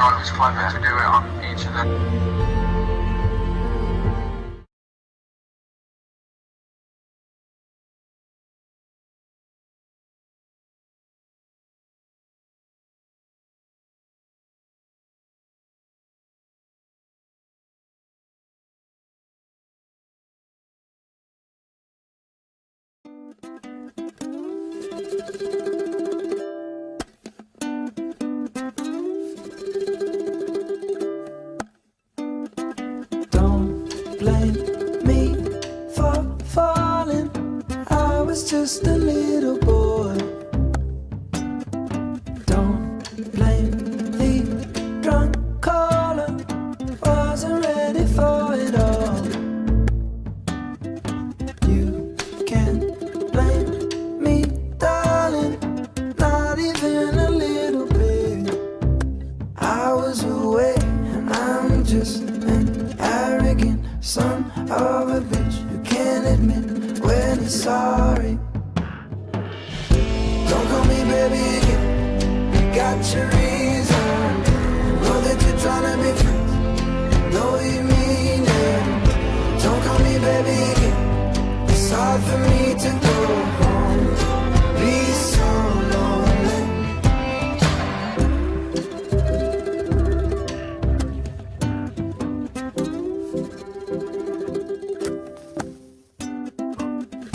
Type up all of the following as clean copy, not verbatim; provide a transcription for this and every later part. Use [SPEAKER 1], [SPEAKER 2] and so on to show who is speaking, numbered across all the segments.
[SPEAKER 1] thought it was clever to do it on each of them.
[SPEAKER 2] Don't blame me for falling. I was just a little boy. Don't blame the drunk caller. Wasn't ready for it all. You can't blame me, darling. Not even a little bit. I was away and I'm just an arrogant son of a bitch who can't admit when he's sorry. Don't call me baby again, you got your reason. Know that you're trying to be friends, know you mean it. Don't call me baby again, it's hard for me to go home. Be so lonely. I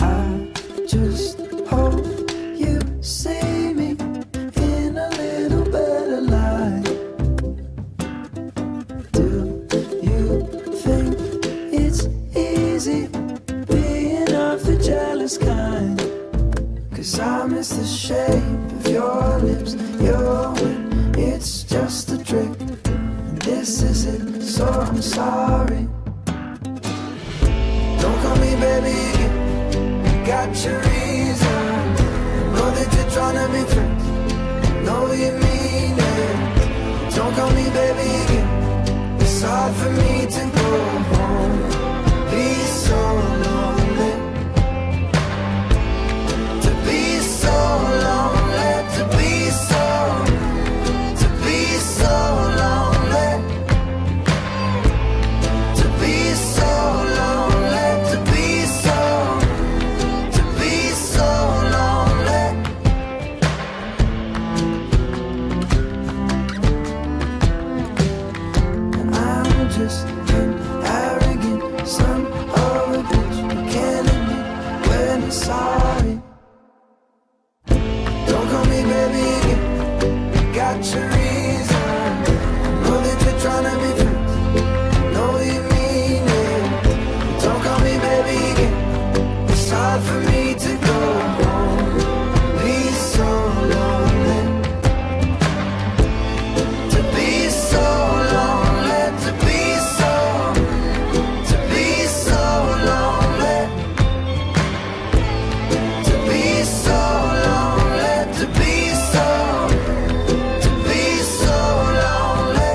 [SPEAKER 2] just hope you see me in a little better light. Do you think it's easy being of the jealous kind? 'Cause I miss the shape of your lips, your wit, it's just a trick. And this is it, so I'm sorry. Don't call me baby again, you got your reason. Know that you're trying to be friends, know you mean it. Don't call me baby again, it's hard for me to go home. Be so lonely. To be so lonely, to be so lonely. To be so lonely, to be so lonely. And I'm just an arrogant son of a bitch who can't admit when he's sorry. Don't call me baby again, you got your reason. Know that you're trying to be friends, know you mean it. Don't call me baby again, it's hard for me to go home. Be so lonely. To be so lonely, to be so lonely. To be so lonely, to be so lonely.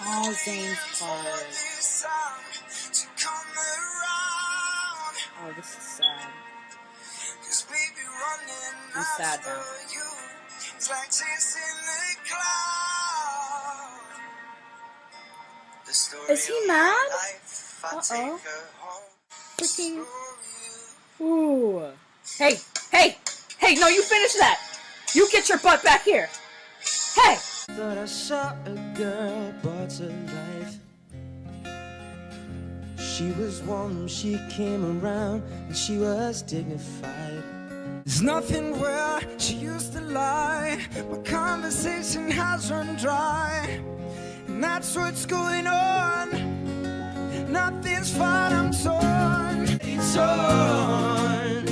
[SPEAKER 3] All Zane's part. Oh, this is sad. I'm sad now. Is he mad? Uh-oh. Freaking... Ooh. Hey! Hey! Hey, no, you finish that! You get your butt back here! Hey!
[SPEAKER 2] Thought I saw a girl brought to life. She was warm, she came around, and she was dignified. There's nothing where she used to lie. My conversation has run dry, and that's what's going on. Nothing's fine, I'm torn. It's torn.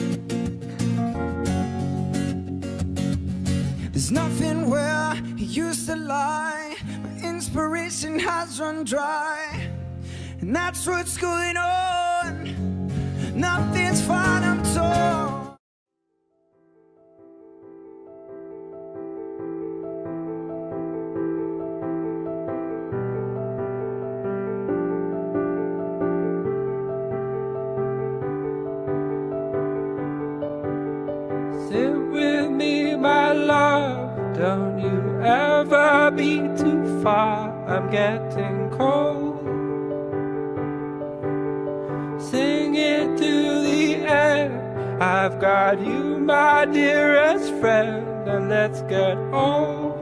[SPEAKER 2] There's nothing where he used to lie. My inspiration has run dry, and that's what's going on. Nothing's fine, I'm torn.
[SPEAKER 4] Sit with me, my love. Don't you ever be too far. I'm getting cold. Sing it to the end. I've got you, my dearest friend, and let's get old.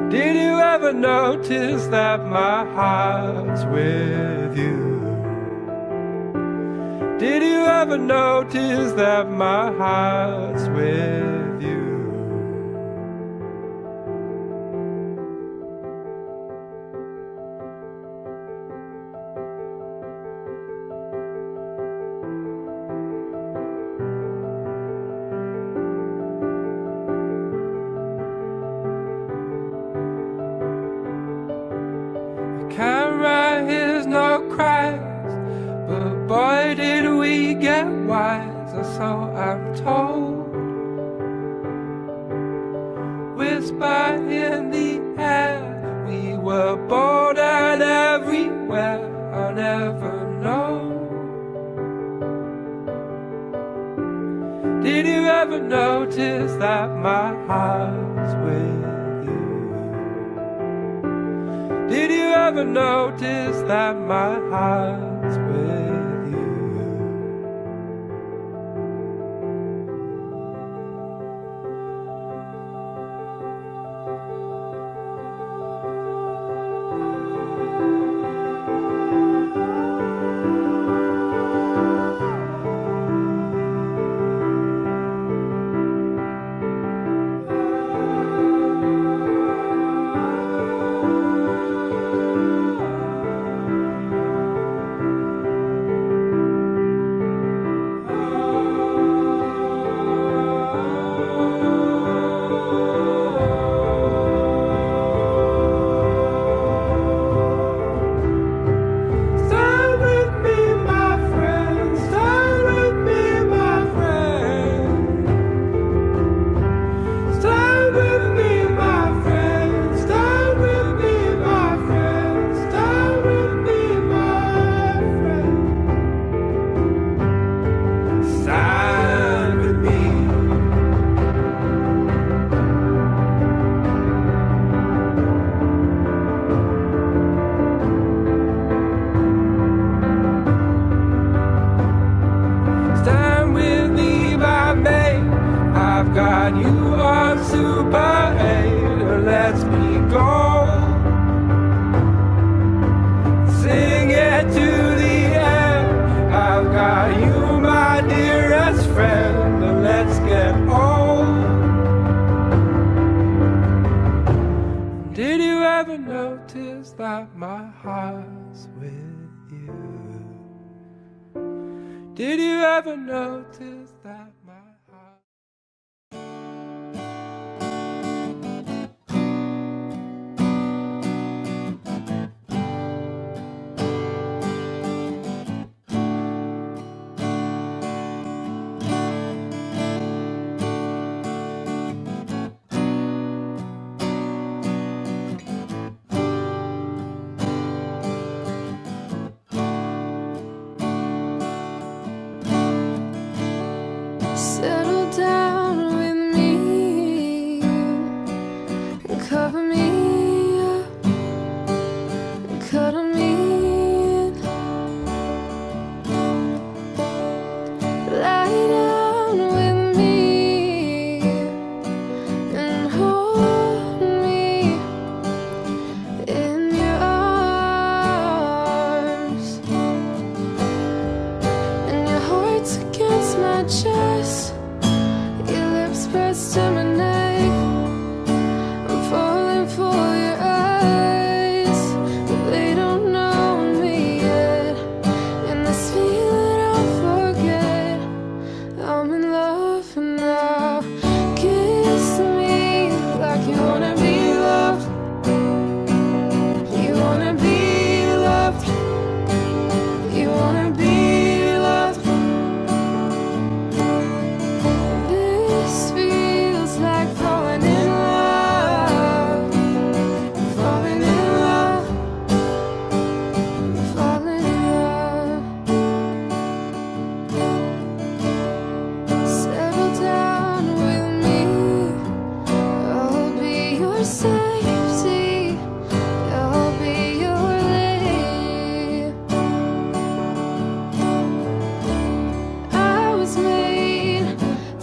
[SPEAKER 4] Did you ever notice that my heart's with you? Did you ever notice that my heart's with you? I can't write, here's no cries, but boy did we get wiser, so I'm told. Whisper in the air, we were bold and everywhere, I'll never know. Did you ever notice that my heart's with you? Did you ever notice that my heart's with you? Got you on Super 8, let's be gold. Sing it to the end. I've got you, my dearest friend, and let's get old. Did you ever notice that my heart's with you? Did you ever notice that my heart?
[SPEAKER 5] safety, I'll be your lady. I was made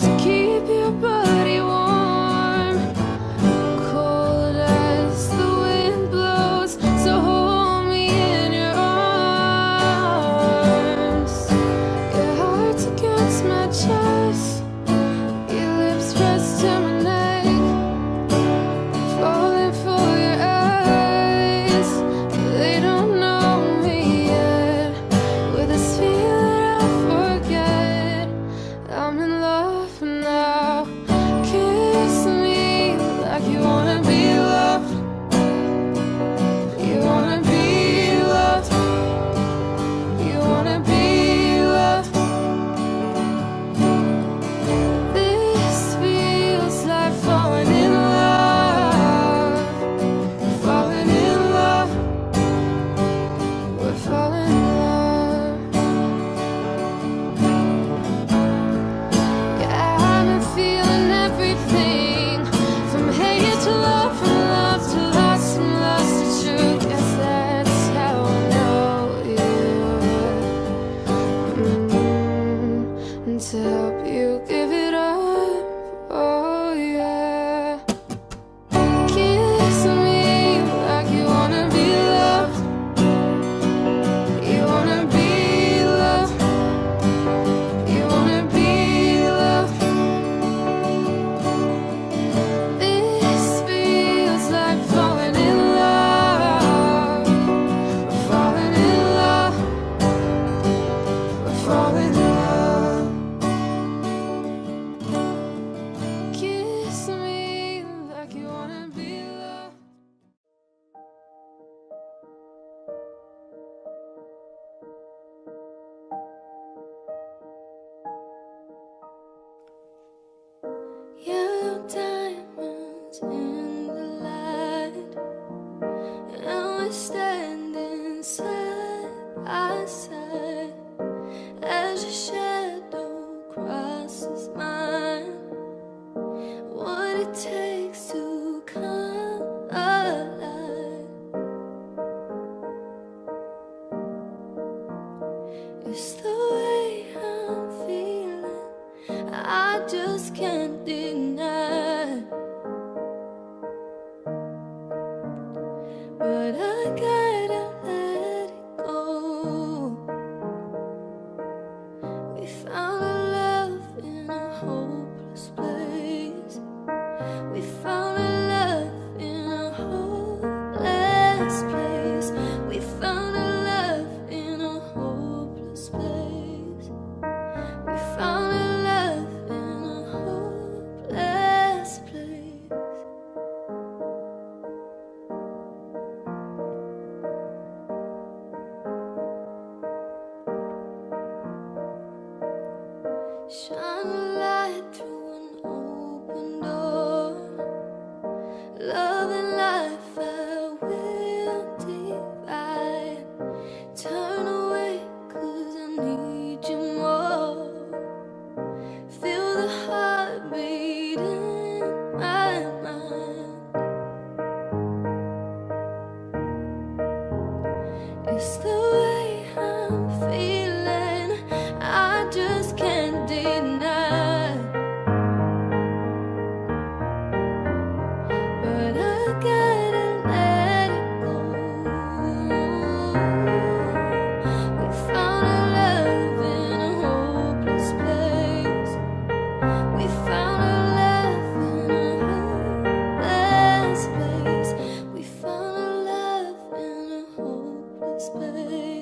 [SPEAKER 5] to keep your body warm, cold as the wind blows, so hold me in your arms. Your heart's against my chest, your lips pressed to my neck, falling for your eyes. They don't know me yet. With this feeling I forget I'm in love now. Kiss me like you wanna be loved. You wanna be loved. You wanna be loved. This feels like falling in love. Falling in love. We're falling in love. Yeah, I've been feeling everything, from hate to love, from love to lost, from lost to true. Guess that's how I know you. And to help you give it up, oh yeah. Kiss me like you wanna be loved. You wanna be loved. You wanna be loved. This feels like falling in love. We're falling in love. We're falling in love. Kiss me like you wanna be loved. Yellow diamonds in the light, and we're standing side by side as your shadow crosses mine. What it takes to come alive. It's the way I'm feeling, I just can't deny. But I gotta let it go. We found a love in a hopeless place. We found a love in a hopeless place. We found a love in a hopeless place. We found a love in a hopeless place. Shine a light through an open door. Love and life I will divide. Turn away 'cause I need you more. Feel the heartbeat in my mind. It's the way I'm feeling, I just can't deny. But I gotta let it go. We found a love in a hopeless place. We found a love in a hopeless place. We found a love in a hopeless place.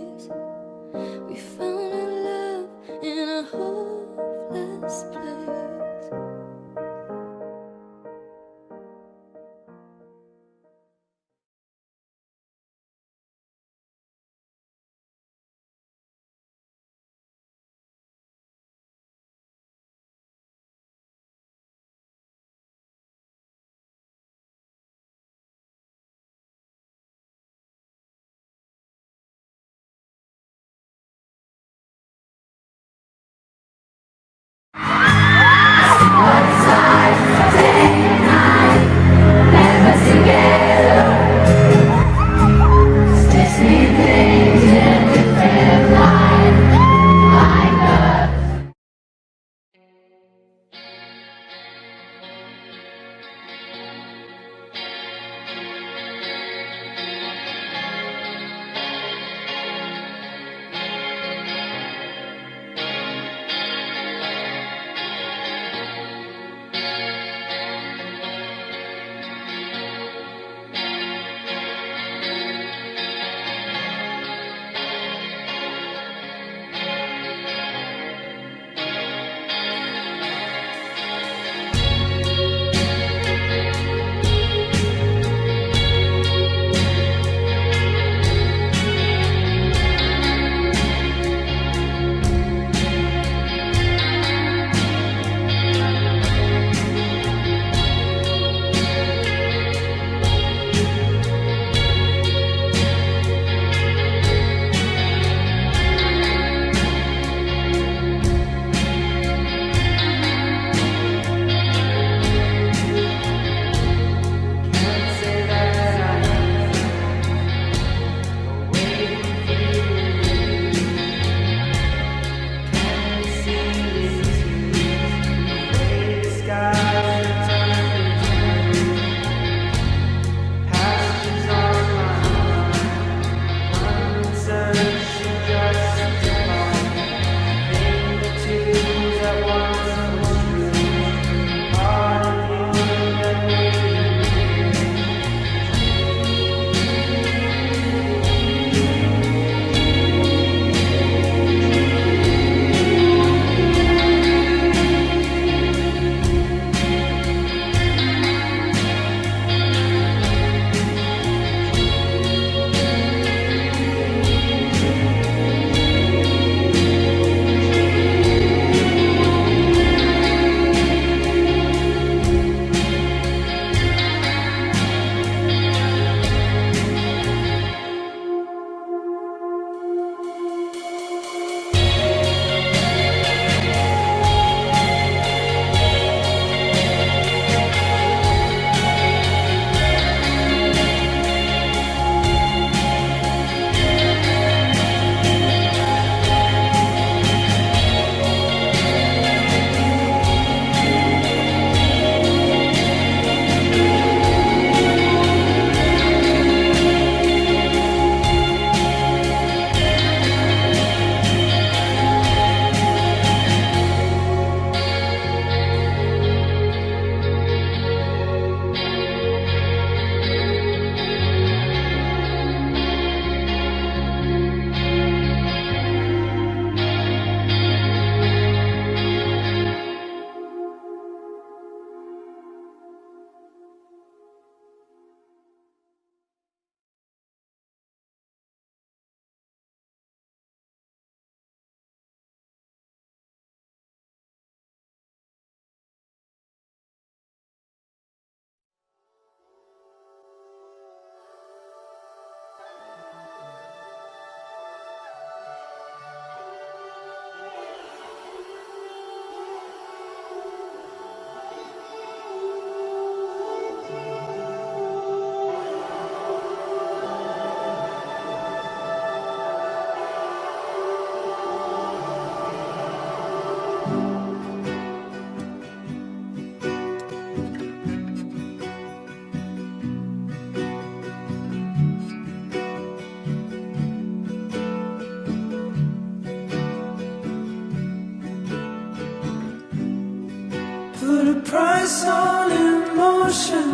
[SPEAKER 2] price on emotion.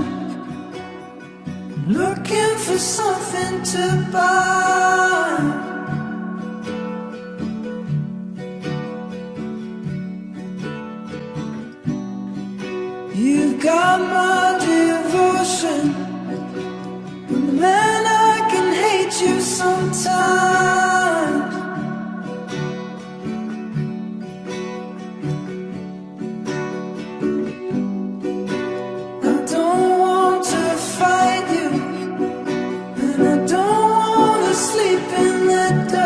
[SPEAKER 2] Looking for something to buy. You've got my devotion, but man, I can hate you sometimes. I don't want to fight you, and I don't want to sleep in the dark.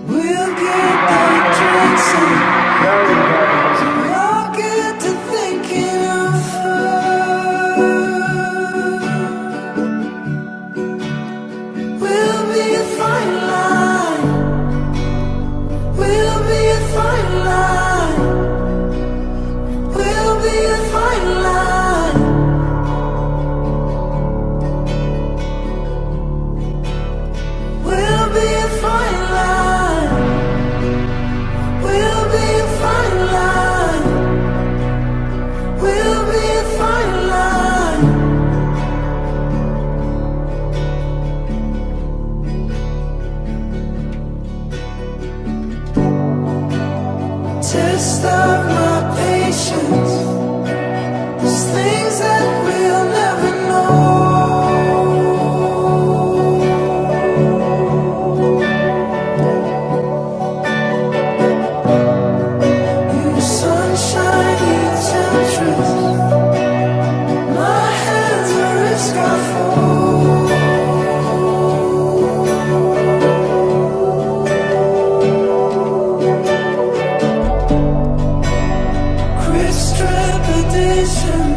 [SPEAKER 2] We'll get the drinks in, so I'll get to thinking of her. We'll be a fine line. We'll be a fine line. We'll be a fine line. We'll be a fine line. We'll be a fine line. We'll be a fine line. Test of my patience. There's things that we'll never know. You sunshine, you temptress. My hands are risk I fall. Chris trepidation.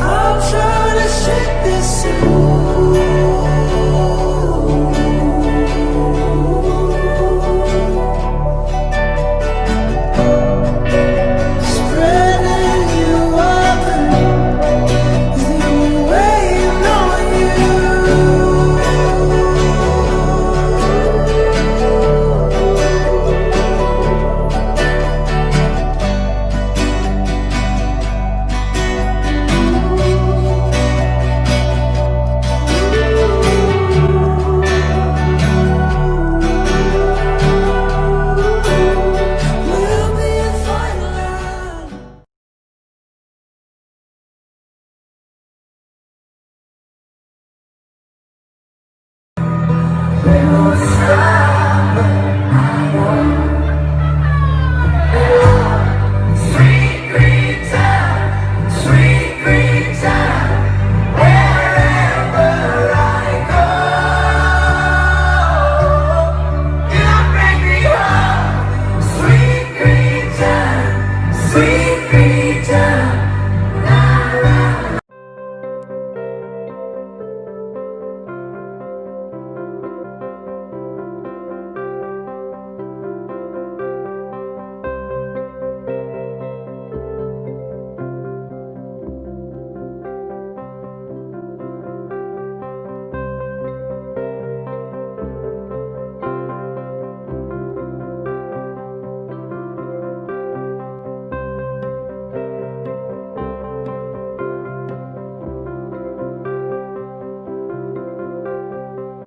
[SPEAKER 2] I'll try to shake this spreading you open is the only way of knowing you. We'll be a fine line.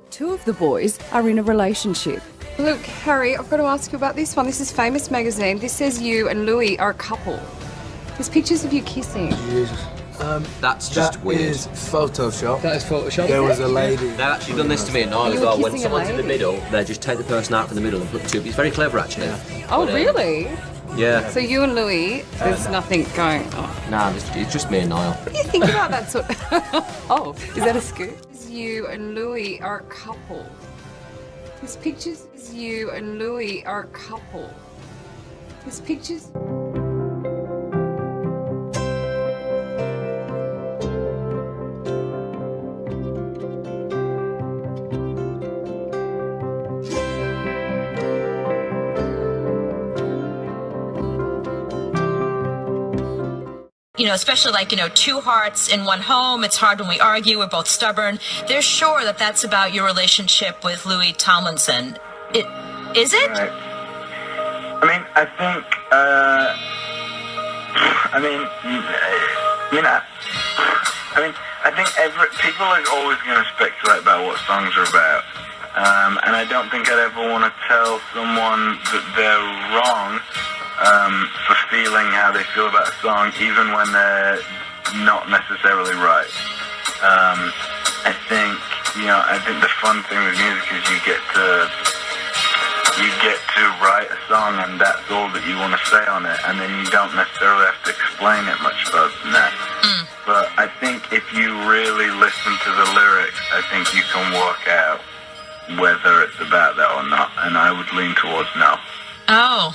[SPEAKER 6] Two of the boys are in a relationship.
[SPEAKER 7] Look, Harry, I've got to ask you about this one. This is Famous Magazine. This says you and Louis are a couple. There's pictures of you kissing.
[SPEAKER 8] That's just
[SPEAKER 9] That
[SPEAKER 8] weird.
[SPEAKER 9] is Photoshop.
[SPEAKER 10] That is Photoshop.
[SPEAKER 9] There was a lady.
[SPEAKER 8] They've actually done this to me at Nile
[SPEAKER 7] You
[SPEAKER 8] as
[SPEAKER 7] were
[SPEAKER 8] well. When
[SPEAKER 7] kissing a
[SPEAKER 8] someone's in the
[SPEAKER 7] lady?
[SPEAKER 8] middle, they just take the person out from the middle and put two. It's very clever, actually.
[SPEAKER 7] Oh,
[SPEAKER 8] But,
[SPEAKER 7] really?
[SPEAKER 8] Yeah.
[SPEAKER 7] So you and Louis, there's nothing going on.
[SPEAKER 8] Nah, it's just me and Niall.
[SPEAKER 7] What do you think about that sort Oh, is that a scoop? You and Louis are a couple. There's pictures. You and Louis are a couple. There's pictures.
[SPEAKER 10] especially like, two hearts in one home. It's hard when we argue. We're both stubborn. They're sure that that's about your relationship with Louis Tomlinson. Is it?
[SPEAKER 11] Right. I mean, I think, I think people are always going to speculate about what songs are about. And I don't think I'd ever want to tell someone that they're wrong for feeling how they feel about a song, even when they're not necessarily right. I think the fun thing with music is you get to write a song and that's all that you want to say on it, and then you don't necessarily have to explain it much further than that. But I think if you really listen to the lyrics, I think you can work out whether it's about that or not, and I would lean towards no.
[SPEAKER 10] Oh.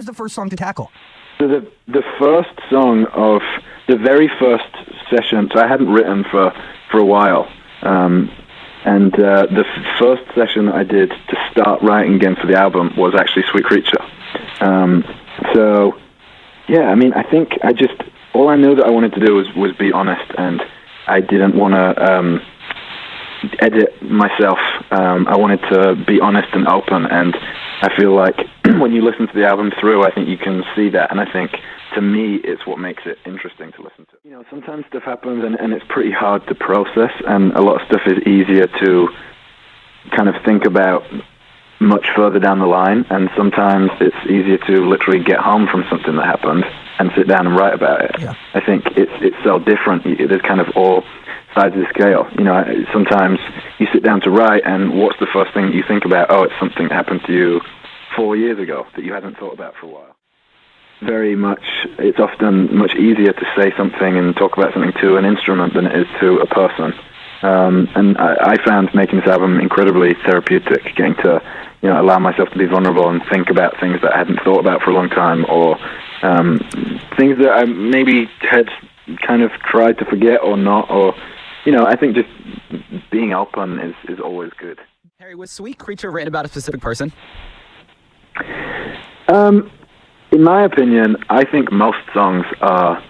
[SPEAKER 12] was the first song to tackle?
[SPEAKER 11] So the first song of the very first session, so I hadn't written for a while, and the first session I did to start writing again for the album was actually Sweet Creature. So, yeah, I mean, I think all I knew that I wanted to do was be honest, and I didn't want to edit myself. I wanted to be honest and open, and I feel like when you listen to the album through, I think you can see that, and I think, to me, it's what makes it interesting to listen to. You know, sometimes stuff happens, and it's pretty hard to process, and a lot of stuff is easier to kind of think about much further down the line, and sometimes it's easier to literally get home from something that happened and sit down and write about it.
[SPEAKER 12] Yeah.
[SPEAKER 11] I think it's so different. There's kind of all sides of the scale. You know, sometimes you sit down to write, and what's the first thing that you think about? Oh, it's something that happened to you 4 years ago that you hadn't thought about for a while. It's often much easier to say something and talk about something to an instrument than it is to a person. And I found making this album incredibly therapeutic, getting to, you know, allow myself to be vulnerable and think about things that I hadn't thought about for a long time, or things that I maybe had kind of tried to forget or not, or, you know, I think just being open is always good.
[SPEAKER 12] Harry, was Sweet Creature written about a specific person?
[SPEAKER 11] In my opinion, I think most songs are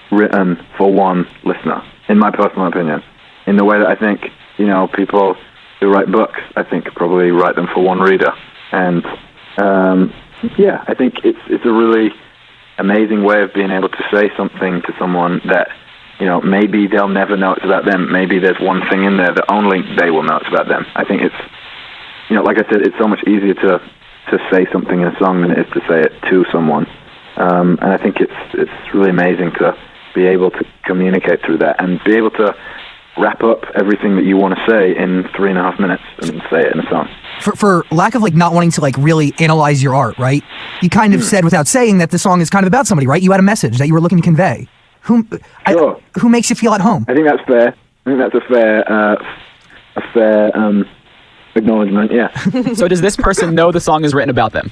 [SPEAKER 11] written for one listener, in my personal opinion. In the way that I think, you know, people who write books, I think probably write them for one reader. And, yeah, I think it's a really amazing way of being able to say something to someone that, you know, maybe they'll never know it's about them. Maybe there's one thing in there that only they will know it's about them. I think it's, you know, like I said, it's so much easier to say something in a song than it is to say it to someone. And I think it's really amazing to be able to communicate through that and be able to wrap up everything that you want to say in 3.5 minutes and say it in a song.
[SPEAKER 12] For lack of, like, not wanting to, like, really analyze your art, right? You kind of said without saying that the song is kind of about somebody, right? You had a message that you were looking to convey. Who makes you feel at home?
[SPEAKER 11] I think that's fair. I think that's a fair acknowledgement, yeah.
[SPEAKER 13] So does this person know the song is written about them?